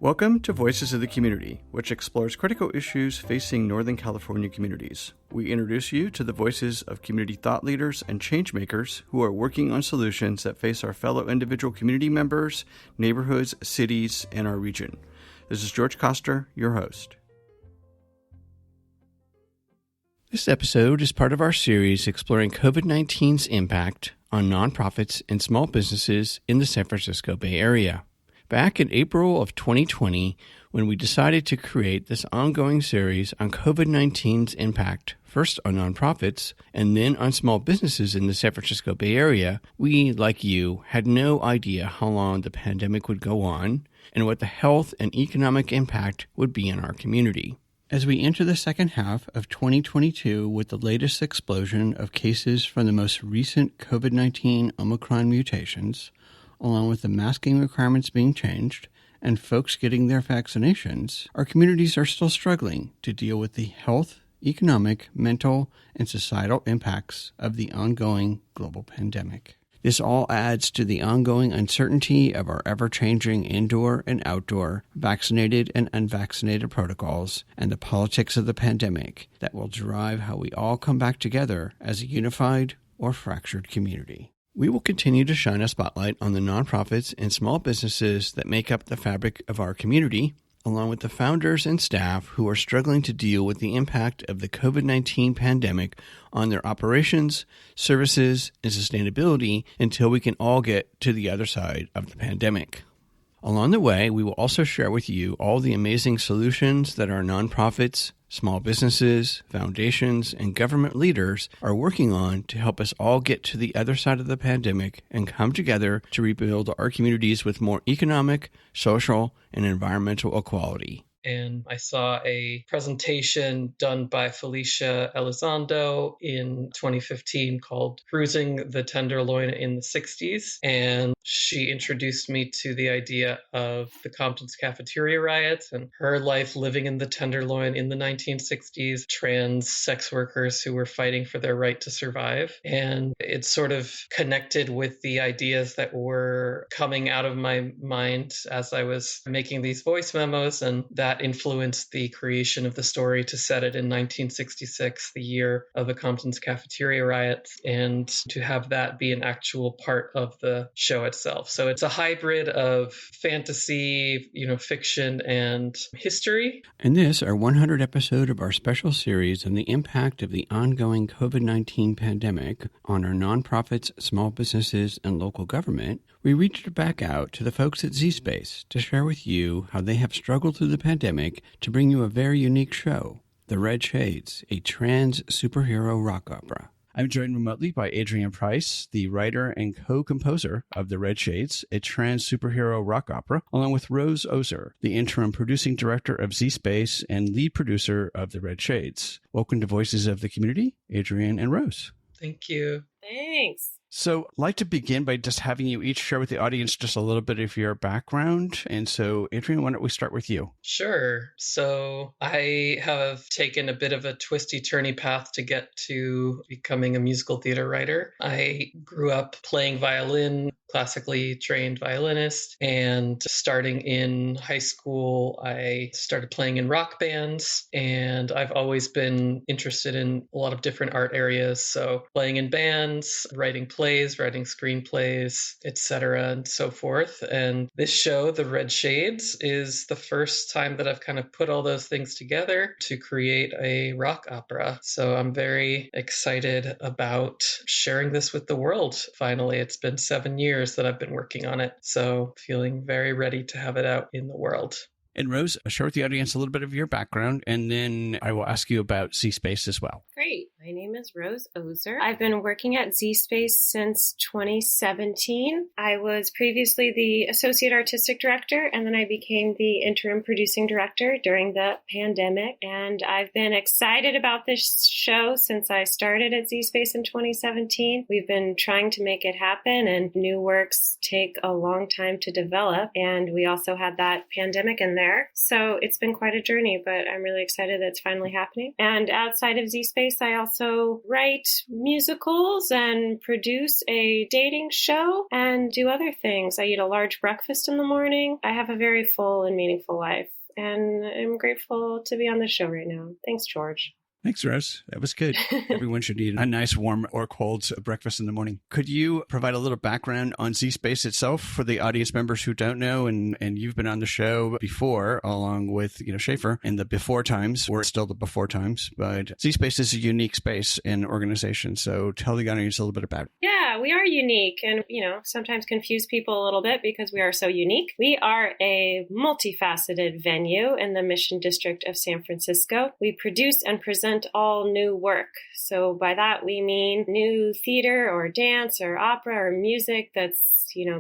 Welcome to Voices of the Community, which explores critical issues facing Northern California communities. We introduce you to the voices of community thought leaders and change makers who are working on solutions that face our fellow individual community members, neighborhoods, cities, and our region. This is George Koster, your host. This episode is part of our series exploring COVID-19's impact on nonprofits and small businesses in the San Francisco Bay Area. Back in April of 2020, when we decided to create this ongoing series on COVID-19's impact, first on nonprofits and then on small businesses in the San Francisco Bay Area, we, like you, had no idea how long the pandemic would go on and what the health and economic impact would be in our community. As we enter the second half of 2022 with the latest explosion of cases from the most recent COVID-19 Omicron mutations, along with the masking requirements being changed and folks getting their vaccinations, our communities are still struggling to deal with the health, economic, mental, and societal impacts of the ongoing global pandemic. This all adds to the ongoing uncertainty of our ever-changing indoor and outdoor, vaccinated and unvaccinated protocols, and the politics of the pandemic that will drive how we all come back together as a unified or fractured community. We will continue to shine a spotlight on the nonprofits and small businesses that make up the fabric of our community, along with the founders and staff who are struggling to deal with the impact of the COVID-19 pandemic on their operations, services, and sustainability until we can all get to the other side of the pandemic. Along the way, we will also share with you all the amazing solutions that our nonprofits, small businesses, foundations, and government leaders are working on to help us all get to the other side of the pandemic and come together to rebuild our communities with more economic, social, and environmental equality. And I saw a presentation done by Felicia Elizondo in 2015 called Cruising the Tenderloin in the 60s. And she introduced me to the idea of the Compton's Cafeteria riots and her life living in the Tenderloin in the 1960s, trans sex workers who were fighting for their right to survive. And it sort of connected with the ideas that were coming out of my mind as I was making these voice memos, and that influenced the creation of the story to set it in 1966, the year of the Compton's Cafeteria riots, and to have that be an actual part of the show itself. So it's a hybrid of fantasy, fiction and history. And this, our 100th episode of our special series on the impact of the ongoing COVID-19 pandemic on our nonprofits, small businesses, and local government, we reached back out to the folks at ZSPACE to share with you how they have struggled through the pandemic to bring you a very unique show, The Red Shades, a trans superhero rock opera. I'm joined remotely by Adrienne Price, the writer and co-composer of The Red Shades, a trans superhero rock opera, along with Rose Oser, the interim producing director of ZSPACE and lead producer of The Red Shades. Welcome to Voices of the Community, Adrienne and Rose. Thank you. Thanks. So I'd like to begin by just having you each share with the audience just a little bit of your background. And so, Adrienne, why don't we start with you? Sure. So I have taken a bit of a twisty-turny path to get to becoming a musical theater writer. I grew up playing violin, classically trained violinist, and starting in high school, I started playing in rock bands, and I've always been interested in a lot of different art areas. So playing in bands, writing plays, writing screenplays, etc., and so forth. And this show, The Red Shades, is the first time that I've kind of put all those things together to create a rock opera. So I'm very excited about sharing this with the world. Finally, it's been 7 years that I've been working on it. So feeling very ready to have it out in the world. And Rose, share with the audience a little bit of your background, and then I will ask you about ZSPACE as well. Great. My name is Rose Oser. I've been working at ZSPACE since 2017. I was previously the Associate Artistic Director, and then I became the Interim Producing Director during the pandemic. And I've been excited about this show since I started at ZSPACE in 2017. We've been trying to make it happen, and new works take a long time to develop. And we also had that pandemic in there. So it's been quite a journey, but I'm really excited that it's finally happening. And outside of ZSPACE, I also also write musicals and produce a dating show and do other things. I eat a large breakfast in the morning. I have a very full and meaningful life, and I'm grateful to be on the show right now. Thanks, George. Thanks, Rose. That was good. Everyone should eat a nice warm or cold breakfast in the morning. Could you provide a little background on ZSPACE itself for the audience members who don't know? And you've been on the show before, along with Schaefer in the before times, or still the before times. But ZSPACE is a unique space and organization. So tell the audience a little bit about it. Yeah, we are unique and, sometimes confuse people a little bit because we are so unique. We are a multifaceted venue in the Mission District of San Francisco. We produce and present all new work. So by that, we mean new theater or dance or opera or music that's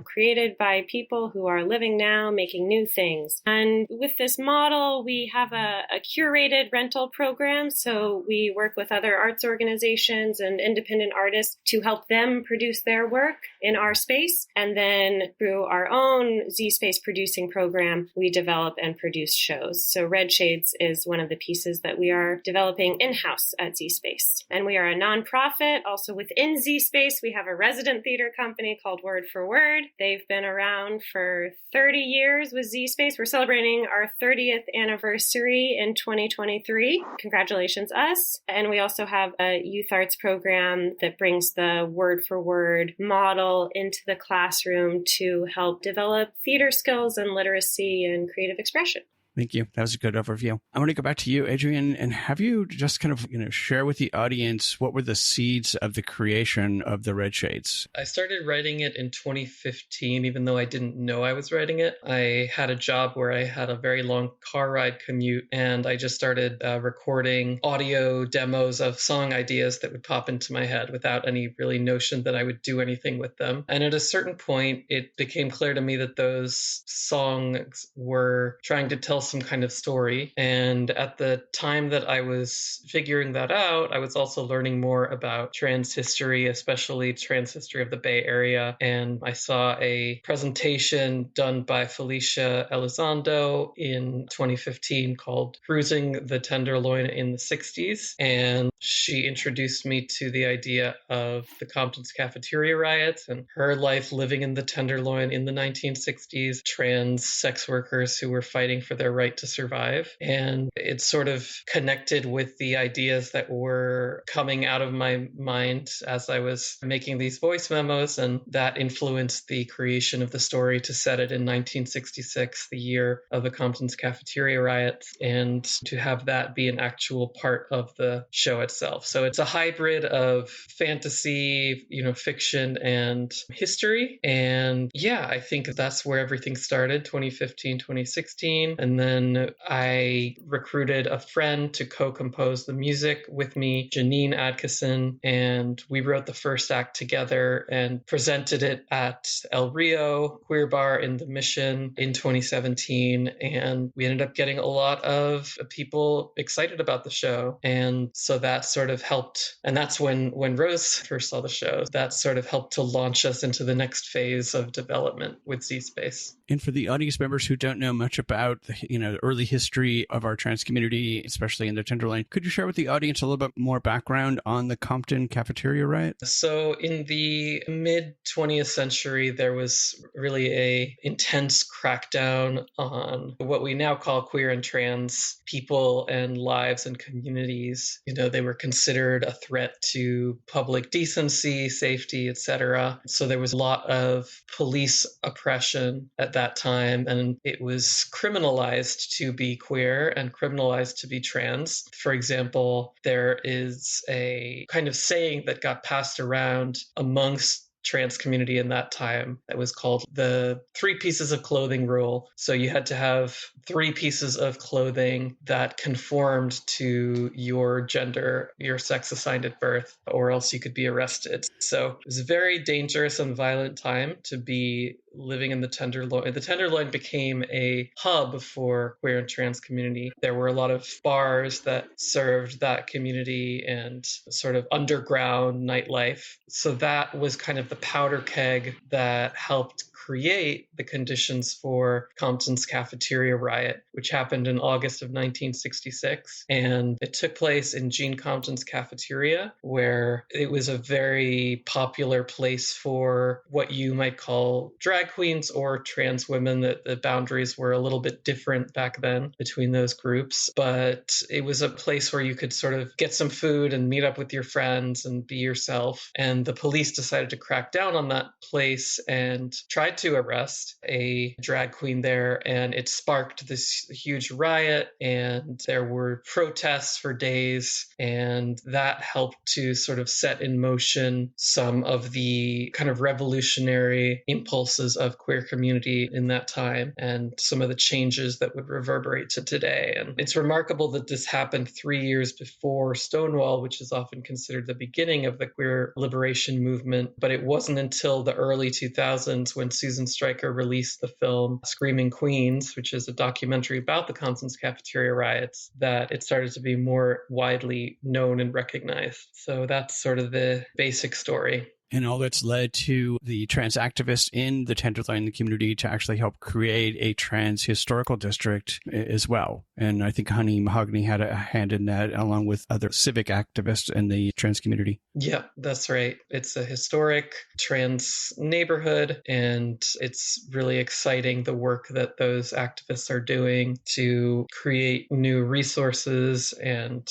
created by people who are living now, making new things. And with this model, we have a curated rental program. So we work with other arts organizations and independent artists to help them produce their work in our space. And then through our own ZSPACE producing program, we develop and produce shows. So Red Shades is one of the pieces that we are developing in-house at ZSPACE. And we are a nonprofit. Also within ZSPACE, we have a resident theater company called Word for Word. They've been around for 30 years with ZSPACE. We're celebrating our 30th anniversary in 2023. Congratulations, us. And we also have a youth arts program that brings the Word for Word model into the classroom to help develop theater skills and literacy and creative expression. Thank you. That was a good overview. I want to go back to you, Adrienne, and have you just kind of, share with the audience what were the seeds of the creation of the Red Shades? I started writing it in 2015, even though I didn't know I was writing it. I had a job where I had a very long car ride commute, and I just started recording audio demos of song ideas that would pop into my head without any really notion that I would do anything with them. And at a certain point, it became clear to me that those songs were trying to tell some kind of story. And at the time that I was figuring that out, I was also learning more about trans history, especially trans history of the Bay Area. And I saw a presentation done by Felicia Elizondo in 2015 called Cruising the Tenderloin in the 60s. And she introduced me to the idea of the Compton's Cafeteria riots and her life living in the Tenderloin in the 1960s, trans sex workers who were fighting for their right to survive. And it sort of connected with the ideas that were coming out of my mind as I was making these voice memos, and that influenced the creation of the story to set it in 1966, the year of the Compton's Cafeteria riots, and to have that be an actual part of the show itself. So it's a hybrid of fantasy, fiction and history. And yeah, I think that's where everything started, 2015, 2016. And then I recruited a friend to co-compose the music with me, Janine Adkisson, and we wrote the first act together and presented it at El Rio Queer Bar in the Mission in 2017. And we ended up getting a lot of people excited about the show. And so that sort of helped. And that's when Rose first saw the show, that sort of helped to launch us into the next phase of development with ZSPACE. And for the audience members who don't know much about, the early history of our trans community, especially in the Tenderloin, could you share with the audience a little bit more background on the Compton Cafeteria riot? So in the mid 20th century, there was really a intense crackdown on what we now call queer and trans people and lives and communities. They were considered a threat to public decency, safety, etc. So there was a lot of police oppression at that time, and it was criminalized to be queer and criminalized to be trans. For example, there is a kind of saying that got passed around amongst trans community in that time that was called the 3 pieces of clothing rule. So you had to have 3 pieces of clothing that conformed to your gender, your sex assigned at birth, or else you could be arrested. So it was a very dangerous and violent time to be living in the Tenderloin. The Tenderloin became a hub for queer and trans community. There were a lot of bars that served that community and sort of underground nightlife. So that was kind of the powder keg that helped create the conditions for Compton's Cafeteria riot, which happened in August of 1966. And it took place in Gene Compton's Cafeteria, where it was a very popular place for what you might call drag queens or trans women. That the boundaries were a little bit different back then between those groups. But it was a place where you could sort of get some food and meet up with your friends and be yourself. And the police decided to crack down on that place and tried to arrest a drag queen there, and it sparked this huge riot, and there were protests for days, and that helped to sort of set in motion some of the kind of revolutionary impulses of queer community in that time and some of the changes that would reverberate to today. And it's remarkable that this happened 3 years before Stonewall, which is often considered the beginning of the queer liberation movement, but it wasn't until the early 2000s when Susan Stryker released the film Screaming Queens, which is a documentary about the Compton's Cafeteria riots, that it started to be more widely known and recognized. So that's sort of the basic story. And all that's led to the trans activists in the Tenderloin community to actually help create a trans historical district as well. And I think Honey Mahogany had a hand in that, along with other civic activists in the trans community. Yeah, that's right. It's a historic trans neighborhood, and it's really exciting the work that those activists are doing to create new resources and,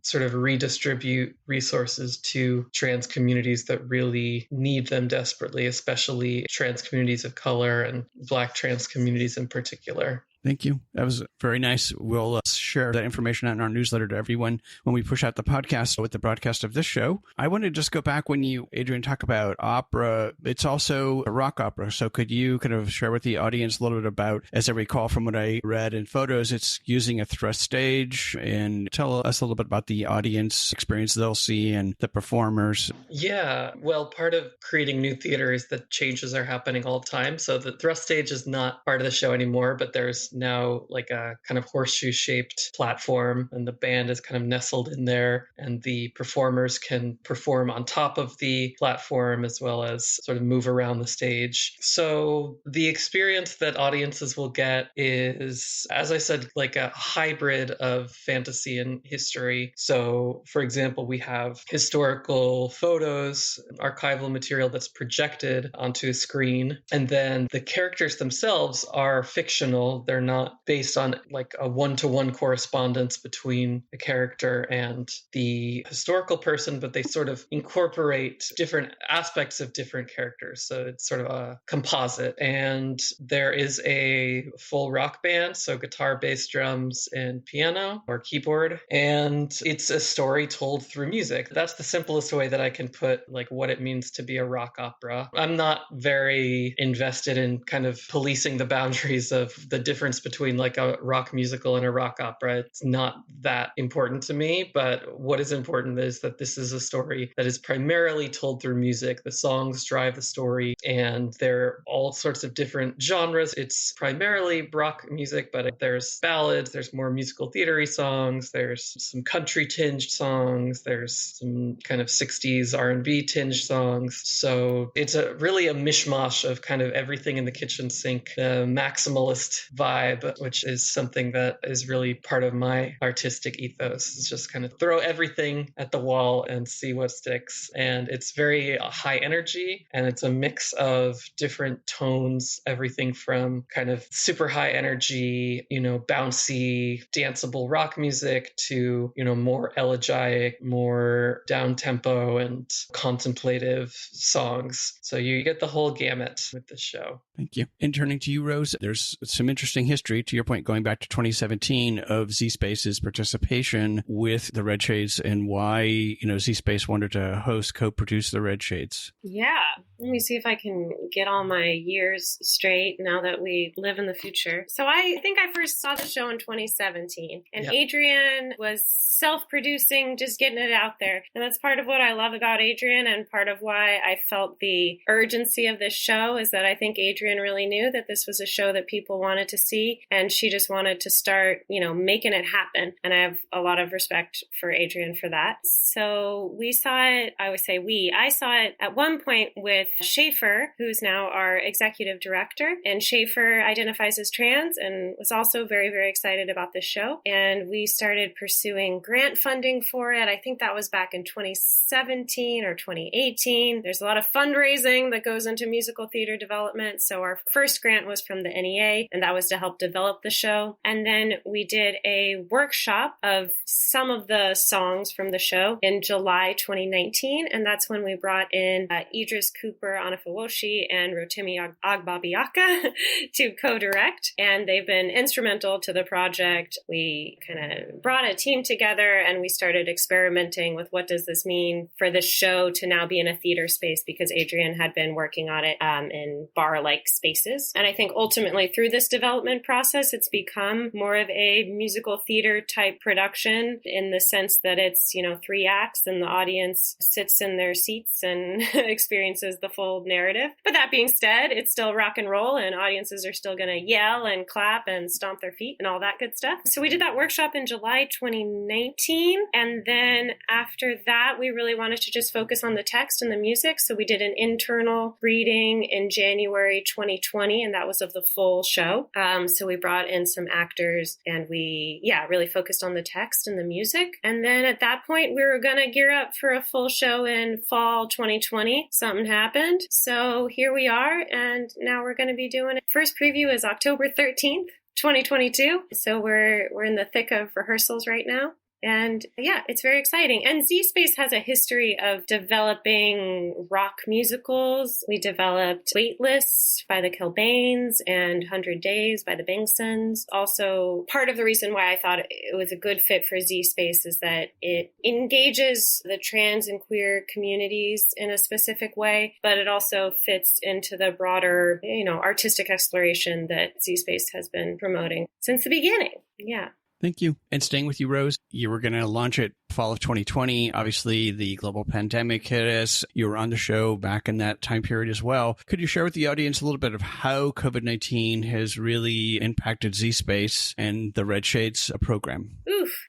sort of redistribute resources to trans communities that really need them desperately, especially trans communities of color and Black trans communities in particular. Thank you. That was very nice. We'll share that information out in our newsletter to everyone when we push out the podcast with the broadcast of this show. I want to just go back when you, Adrienne, talk about opera. It's also a rock opera. So could you kind of share with the audience a little bit about, as I recall from what I read in photos, it's using a thrust stage, and tell us a little bit about the audience experience they'll see and the performers. Yeah, well, part of creating new theater is that changes are happening all the time. So the thrust stage is not part of the show anymore, but there's now like a kind of horseshoe shaped platform, and the band is kind of nestled in there, and the performers can perform on top of the platform as well as sort of move around the stage. So the experience that audiences will get is, as I said, like a hybrid of fantasy and history. So for example, we have historical photos, archival material that's projected onto a screen, and then the characters themselves are fictional. They're not based on like a one-to-one correspondence between the character and the historical person, but they sort of incorporate different aspects of different characters. So it's sort of a composite. And there is a full rock band, so guitar, bass, drums, and piano or keyboard. And it's a story told through music. That's the simplest way that I can put like what it means to be a rock opera. I'm not very invested in kind of policing the boundaries of the difference between like a rock musical and a rock opera. It's not that important to me, but what is important is that this is a story that is primarily told through music. The songs drive the story, and there are all sorts of different genres. It's primarily rock music, but there's ballads, there's more musical theater-y songs, there's some country tinged songs, there's some kind of 60s R&B tinged songs. So it's really a mishmash of kind of everything in the kitchen sink, the maximalist vibe, which is something that is really part of my artistic ethos. It's just kind of throw everything at the wall and see what sticks. And it's very high energy, and it's a mix of different tones, everything from kind of super high energy, bouncy, danceable rock music to, more elegiac, more down tempo and contemplative songs. So you get the whole gamut with this show. Thank you. And turning to you, Rose, there's some interesting history, to your point, going back to 2017 of ZSPACE's participation with the Red Shades and why, ZSPACE wanted to co-produce the Red Shades. Yeah. Let me see if I can get all my years straight now that we live in the future. So I think I first saw the show in 2017, and yep. Adrienne was self-producing, just getting it out there. And that's part of what I love about Adrienne, and part of why I felt the urgency of this show is that I think Adrienne really knew that this was a show that people wanted to see, and she just wanted to start, making it happen. And I have a lot of respect for Adrienne for that. So we saw it, I would say I saw it at one point with Schaefer, who's now our executive director. And Schaefer identifies as trans and was also very, very excited about this show. And we started pursuing grant funding for it. I think that was back in 2017 or 2018. There's a lot of fundraising that goes into musical theater development. So our first grant was from the NEA, and that was to help develop the show. And then we did a workshop of some of the songs from the show in July 2019. And that's when we brought in Idris Cooper, Anafawoshi, and Rotimi Agbabiaka to co-direct. And they've been instrumental to the project. We kind of brought a team together and we started experimenting with what does this mean for the show to now be in a theater space, because Adrienne had been working on it in bar-like spaces. And I think ultimately through this development process, it's become more of a musical theater type production in the sense that it's, 3 acts and the audience sits in their seats and experiences the full narrative. But that being said, it's still rock and roll and audiences are still going to yell and clap and stomp their feet and all that good stuff. So we did that workshop in July 2019. And then after that, we really wanted to just focus on the text and the music. So we did an internal reading in January 2020, and that was of the full show. So we brought in some actors and we, really focused on the text and the music. And then at that point, we were going to gear up for a full show in fall 2020. Something happened. So here we are. And now we're going to be doing it. First preview is October 13th, 2022. So we're in the thick of rehearsals right now. And it's very exciting. And ZSPACE has a history of developing rock musicals. We developed Waitlist by the Kilbanes and 100 Days by the Bingsons. Also, part of the reason why I thought it was a good fit for ZSPACE is that it engages the trans and queer communities in a specific way, but it also fits into the broader, artistic exploration that ZSPACE has been promoting since the beginning. Yeah. Thank you. And staying with you, Rose, you were going to launch it fall of 2020. Obviously, the global pandemic hit us. You were on the show back in that time period as well. Could you share with the audience a little bit of how COVID-19 has really impacted ZSPACE and the Red Shades program?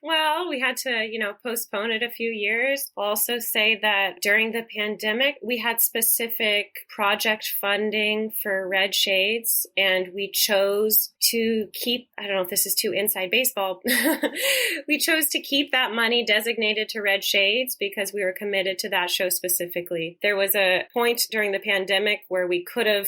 Well, we had to, postpone it a few years. I'll also say that during the pandemic, we had specific project funding for Red Shades, and we chose to keep, I don't know if this is too inside baseball, we chose to keep that money designated to Red Shades because we were committed to that show specifically. There was a point during the pandemic where we could have,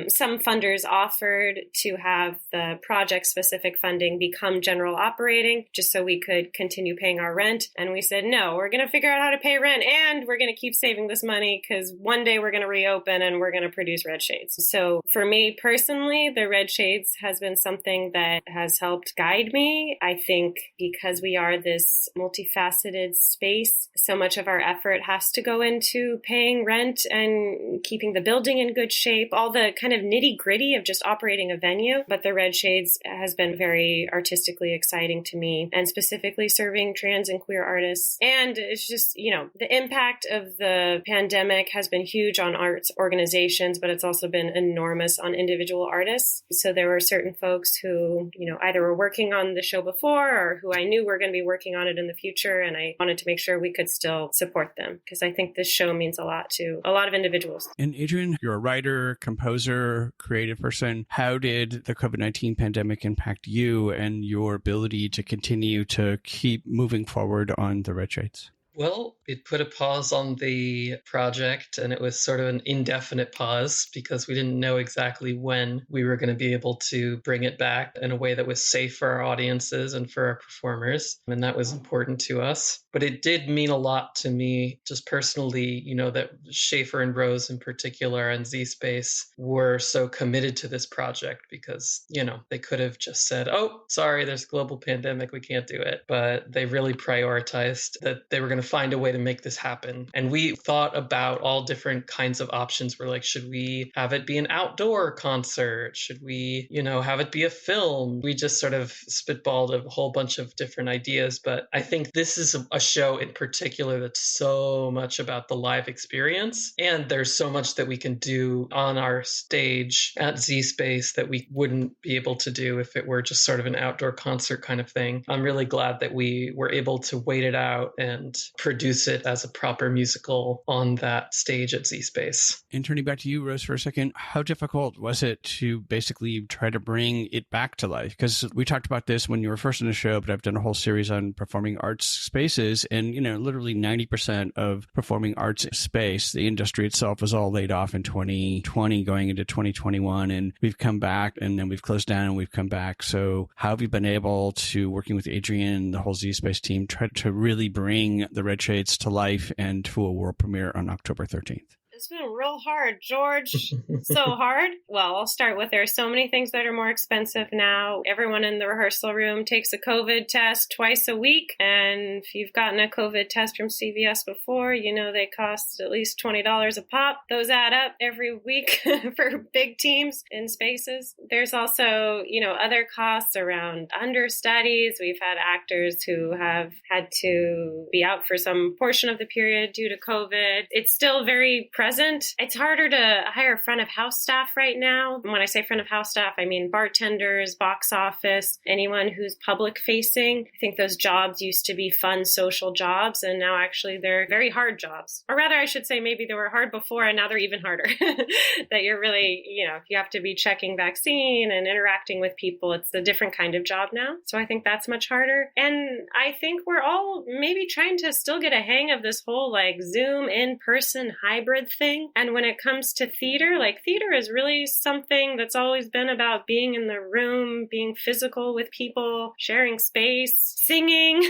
some funders offered to have the project-specific funding become general operating, just so we could continue paying our rent. And we said, no, we're going to figure out how to pay rent, and we're going to keep saving this money because one day we're going to reopen and we're going to produce Red Shades. So for me personally, the Red Shades has been something that has helped guide me. I think because we are this multifaceted space, so much of our effort has to go into paying rent and keeping the building in good shape, all the kind of nitty gritty of just operating a venue. But the Red Shades has been very artistically exciting to me, and specifically serving trans and queer artists. And it's just, the impact of the pandemic has been huge on arts organizations, but it's also been enormous on individual artists. So there were certain folks who, either were working on the show before or who I knew were going to be working on it in the future. And I wanted to make sure we could still support them because I think this show means a lot to a lot of individuals. And Adrienne, you're a writer, composer, creative person. How did the COVID-19 pandemic impact you and your ability to continue to keep moving forward on the Red Shades? Well, it put a pause on the project, and it was sort of an indefinite pause because we didn't know exactly when we were going to be able to bring it back in a way that was safe for our audiences and for our performers. And that was important to us. But it did mean a lot to me, just personally, that Schaefer and Rose in particular and ZSPACE were so committed to this project because, they could have just said, oh, sorry, there's a global pandemic, we can't do it. But they really prioritized that they were going to find a way to make this happen. And we thought about all different kinds of options. We're like, should we have it be an outdoor concert? Should we, have it be a film? We just sort of spitballed a whole bunch of different ideas. But I think this is a show in particular that's so much about the live experience. And there's so much that we can do on our stage at ZSPACE that we wouldn't be able to do if it were just sort of an outdoor concert kind of thing. I'm really glad that we were able to wait it out and produce it as a proper musical on that stage at ZSPACE. And turning back to you, Rose, for a second, how difficult was it to basically try to bring it back to life? Because we talked about this when you were first in the show, but I've done a whole series on performing arts spaces, and literally 90% of performing arts space, the industry itself was all laid off in 2020 going into 2021, and we've come back and then we've closed down and we've come back. So how have you been able to, working with Adrienne and the whole ZSPACE team, try to really bring the Red Shades to life and to a world premiere on October 13th? It's been real hard, George. So hard. Well, I'll start with there are so many things that are more expensive now. Everyone in the rehearsal room takes a COVID test twice a week. And if you've gotten a COVID test from CVS before, they cost at least $20 a pop. Those add up every week for big teams in spaces. There's also, other costs around understudies. We've had actors who have had to be out for some portion of the period due to COVID. It's still very present. It's harder to hire front of house staff right now. When I say front of house staff, I mean bartenders, box office, anyone who's public facing. I think those jobs used to be fun social jobs, and now actually they're very hard jobs. Or rather, I should say maybe they were hard before and now they're even harder. That you're really, you have to be checking vaccine and interacting with people. It's a different kind of job now. So I think that's much harder. And I think we're all maybe trying to still get a hang of this whole Zoom in-person hybrid thing. And when it comes to theater, theater is really something that's always been about being in the room, being physical with people, sharing space, singing.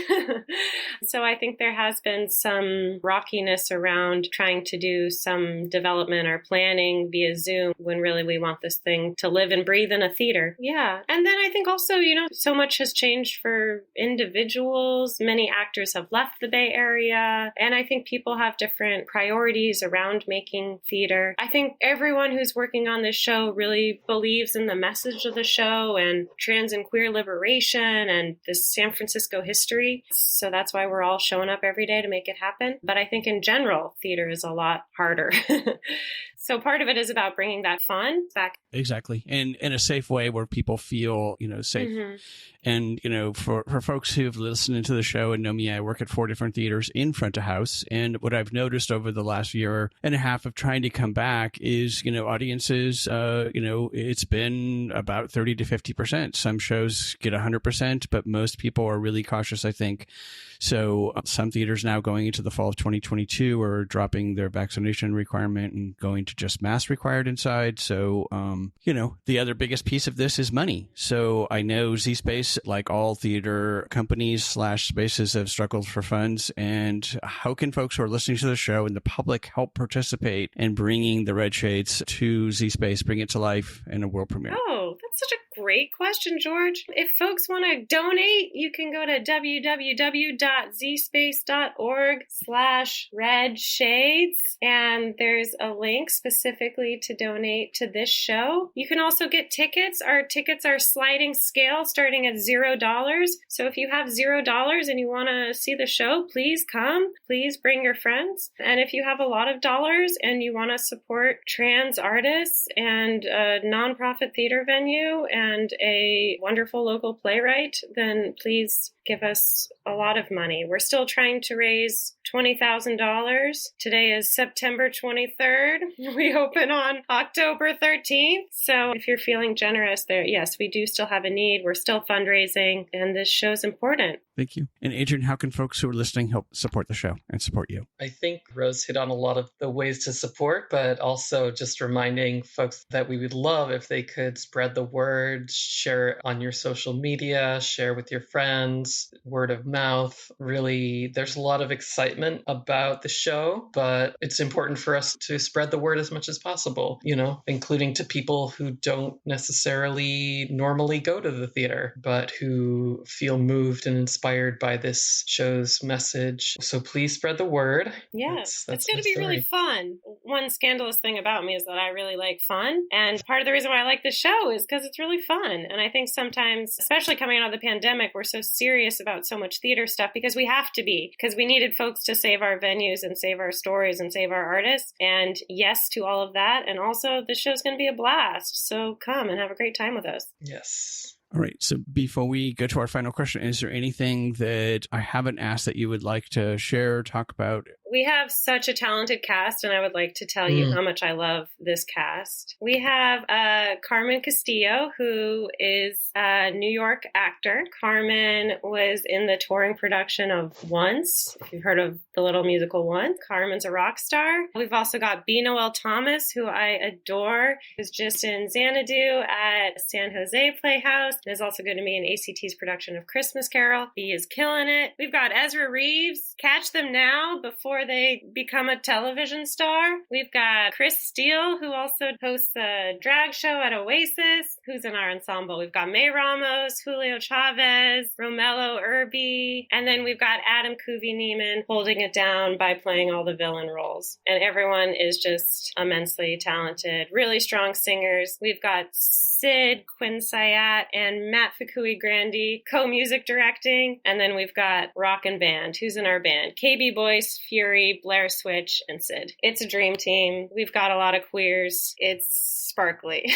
So I think there has been some rockiness around trying to do some development or planning via Zoom when really we want this thing to live and breathe in a theater. Yeah. And then I think also, so much has changed for individuals. Many actors have left the Bay Area. And I think people have different priorities around making theater. I think everyone who's working on this show really believes in the message of the show and trans and queer liberation and this San Francisco history. So that's why we're all showing up every day to make it happen. But I think in general, theater is a lot harder. So part of it is about bringing that fun back. Exactly. And in a safe way where people feel, safe. Mm-hmm. And, for folks who've listened to the show and know me, I work at 4 different theaters in front of house. And what I've noticed over the last year and a half of trying to come back is, audiences, it's been about 30 to 50%. Some shows get 100%, but most people are really cautious, I think. So some theaters now going into the fall of 2022 are dropping their vaccination requirement and going to just mask required inside. So, the other biggest piece of this is money. So I know ZSPACE, like all theater companies / spaces, have struggled for funds. And how can folks who are listening to the show and the public help participate in bringing the Red Shades to ZSPACE, bring it to life in a world premiere? Oh, that's such a great question, George. If folks want to donate, you can go to www.zspace.org/redshades, and there's a link specifically to donate to this show. You can also get tickets. Our tickets are sliding scale starting at $0. So if you have $0 and you want to see the show, please come. Please bring your friends. And if you have a lot of dollars and you want to support trans artists and a nonprofit theater venue and a wonderful local playwright, then please give us a lot of money. We're still trying to raise $20,000. Today is September 23rd. We open on October 13th. So if you're feeling generous there, yes, we do still have a need. We're still fundraising, and this show's important. Thank you. And Adrienne, how can folks who are listening help support the show and support you? I think Rose hit on a lot of the ways to support, but also just reminding folks that we would love if they could spread the word, share it on your social media, share with your friends, word of mouth. Really, there's a lot of excitement about the show, but it's important for us to spread the word as much as possible, including to people who don't necessarily normally go to the theater, but who feel moved and inspired by this show's message. So please spread the word. Yeah, it's going to be really fun. One scandalous thing about me is that I really like fun. And part of the reason why I like the show is because it's really fun. And I think sometimes, especially coming out of the pandemic, we're so serious about so much theater stuff because we have to be, because we needed folks to save our venues and save our stories and save our artists. And yes to all of that. And also the show's going to be a blast. So come and have a great time with us. Yes. All right. So before we go to our final question, is there anything that I haven't asked that you would like to share, talk about? We have such a talented cast, and I would like to tell you how much I love this cast. We have Carmen Castillo, who is a New York actor. Carmen was in the touring production of Once, if you've heard of the little musical Once. Carmen's a rock star. We've also got B. Noel Thomas, who I adore, who's just in Xanadu at San Jose Playhouse, and is also going to be in ACT's production of Christmas Carol. He is killing it. We've got Ezra Reeves. Catch them now before they become a television star. We've got Chris Steele, who also hosts a drag show at Oasis, who's in our ensemble. We've got May Ramos, Julio Chavez, Romello Irby, and then we've got Adam Kuvi-Neiman holding it down by playing all the villain roles. And everyone is just immensely talented, really strong singers. We've got Sid Quinn Sayat and Matt Fukui-Grandi co-music directing. And then we've got Rockin' Band, who's in our band. KB Boyce, Fury, Blair Switch, and Sid. It's a dream team. We've got a lot of queers. It's sparkly.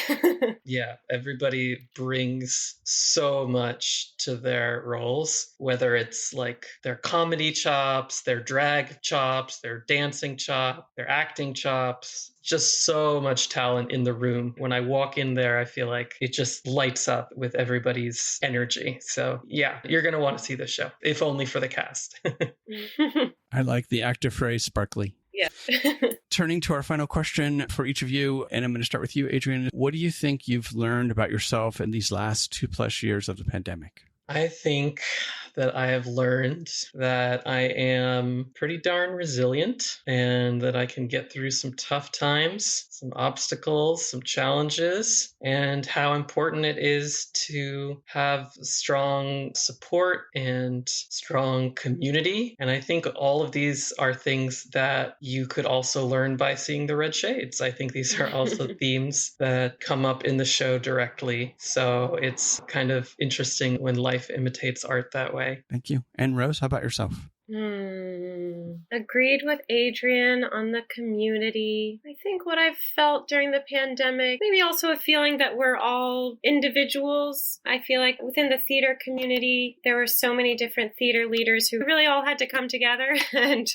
Yeah, everybody brings so much to their roles, whether it's like their comedy chops, their drag chops, their dancing chop, their acting chops. Just so much talent in the room. When I walk in there, I feel like it just lights up with everybody's energy. So yeah, you're going to want to see the show, if only for the cast. I like the active phrase sparkly. Yeah. Turning to our final question for each of you, and I'm going to start with you, Adrienne. What do you think you've learned about yourself in these last 2+ years of the pandemic? I think that I have learned that I am pretty darn resilient and that I can get through some tough times, some obstacles, some challenges, and how important it is to have strong support and strong community. And I think all of these are things that you could also learn by seeing the Red Shades. I think these are also themes that come up in the show directly. So it's kind of interesting when life imitates art that way. Thank you. And Rose, how about yourself? Agreed with Adrienne on the community. I think what I've felt during the pandemic, maybe also a feeling that we're all individuals. I feel like within the theater community, there were so many different theater leaders who really all had to come together and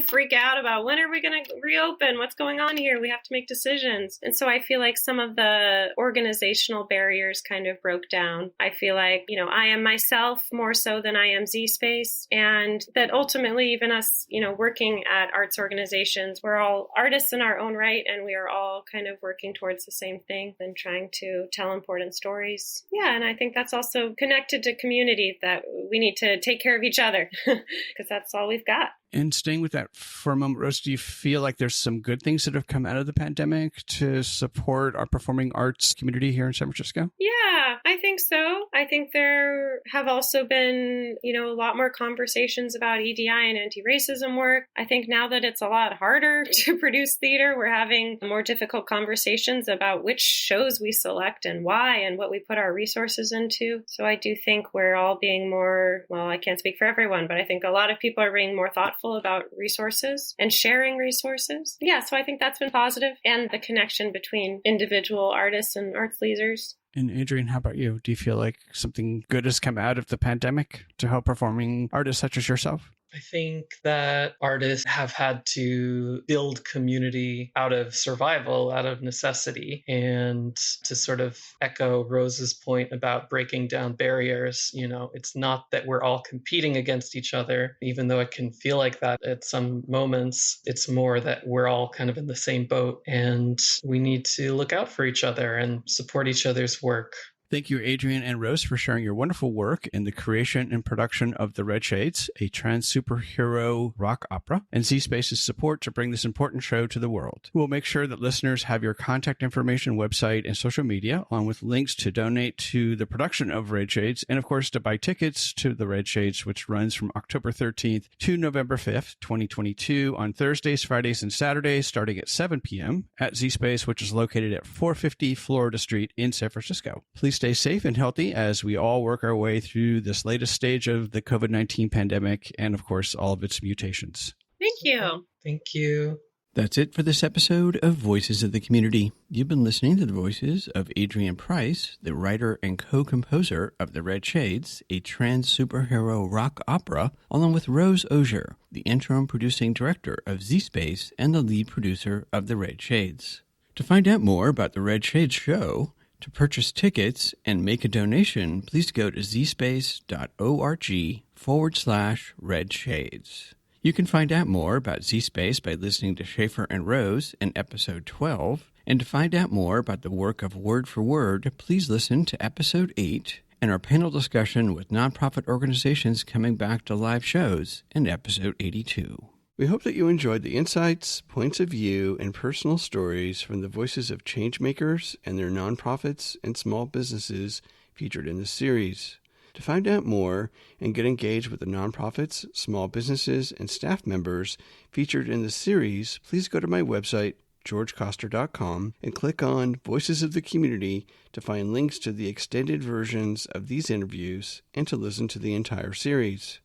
freak out about when are we going to reopen? What's going on here? We have to make decisions. And so I feel like some of the organizational barriers kind of broke down. I feel like, I am myself more so than I am ZSPACE, and that ultimately even us, working at arts organizations, we're all artists in our own right, and we are all kind of working towards the same thing and trying to tell important stories. Yeah, and I think that's also connected to community, that we need to take care of each other because that's all we've got. And staying with that for a moment, Rose, do you feel like there's some good things that have come out of the pandemic to support our performing arts community here in San Francisco? Yeah, I think so. I think there have also been, a lot more conversations about EDI and anti-racism work. I think now that it's a lot harder to produce theater, we're having more difficult conversations about which shows we select and why and what we put our resources into. So I do think we're all being more, I can't speak for everyone, but I think a lot of people are being more thoughtful about resources and sharing resources. Yeah, so I think that's been positive, and the connection between individual artists and arts leaders. And Adrienne, how about you? Do you feel like something good has come out of the pandemic to help performing artists such as yourself? I think that artists have had to build community out of survival, out of necessity. And to sort of echo Rose's point about breaking down barriers, it's not that we're all competing against each other, even though it can feel like that at some moments. It's more that we're all kind of in the same boat and we need to look out for each other and support each other's work. Thank you, Adrienne and Rose, for sharing your wonderful work in the creation and production of The Red Shades, a trans superhero rock opera, and ZSPACE's support to bring this important show to the world. We'll make sure that listeners have your contact information, website, and social media, along with links to donate to the production of Red Shades, and of course to buy tickets to The Red Shades, which runs from October 13th to November 5th, 2022, on Thursdays, Fridays, and Saturdays, starting at 7 p.m. at ZSPACE, which is located at 450 Florida Street in San Francisco. Please stay safe and healthy as we all work our way through this latest stage of the COVID-19 pandemic and, of course, all of its mutations. Thank you. Thank you. That's it for this episode of Voices of the Community. You've been listening to the voices of Adrienne Price, the writer and co-composer of The Red Shades, a trans superhero rock opera, along with Rose Oser, the interim producing director of ZSPACE and the lead producer of The Red Shades. To find out more about The Red Shades show, to purchase tickets and make a donation, please go to zspace.org/Red Shades. You can find out more about ZSPACE by listening to Schaefer and Rose in episode 12. And to find out more about the work of Word for Word, please listen to episode 8 and our panel discussion with nonprofit organizations coming back to live shows in episode 82. We hope that you enjoyed the insights, points of view, and personal stories from the voices of changemakers and their nonprofits and small businesses featured in this series. To find out more and get engaged with the nonprofits, small businesses, and staff members featured in the series, please go to my website, georgecoster.com, and click on Voices of the Community to find links to the extended versions of these interviews and to listen to the entire series.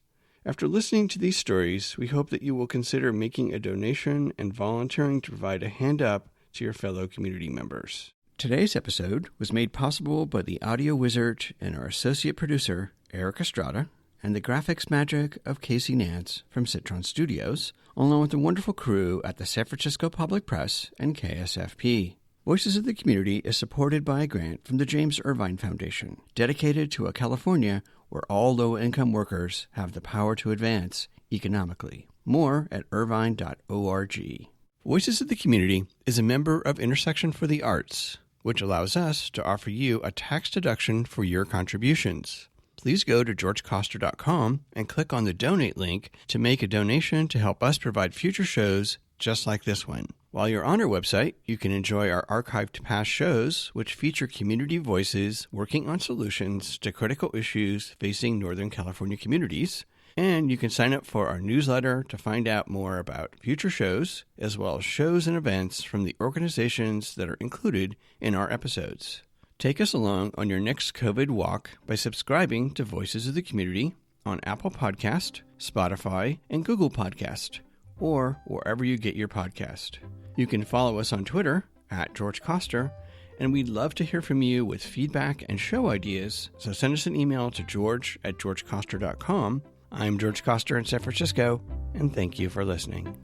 After listening to these stories, we hope that you will consider making a donation and volunteering to provide a hand up to your fellow community members. Today's episode was made possible by the audio wizard and our associate producer, Eric Estrada, and the graphics magic of Casey Nance from Citron Studios, along with the wonderful crew at the San Francisco Public Press and KSFP. Voices of the Community is supported by a grant from the James Irvine Foundation, dedicated to a California where all low-income workers have the power to advance economically. More at irvine.org. Voices of the Community is a member of Intersection for the Arts, which allows us to offer you a tax deduction for your contributions. Please go to georgecoster.com and click on the donate link to make a donation to help us provide future shows just like this one. While you're on our website, you can enjoy our archived past shows, which feature community voices working on solutions to critical issues facing Northern California communities. And you can sign up for our newsletter to find out more about future shows, as well as shows and events from the organizations that are included in our episodes. Take us along on your next COVID walk by subscribing to Voices of the Community on Apple Podcast, Spotify, and Google Podcast, or wherever you get your podcast. You can follow us on Twitter at George Coster, and we'd love to hear from you with feedback and show ideas, so send us an email to george@georgecoster.com. I'm George Coster in San Francisco, and thank you for listening.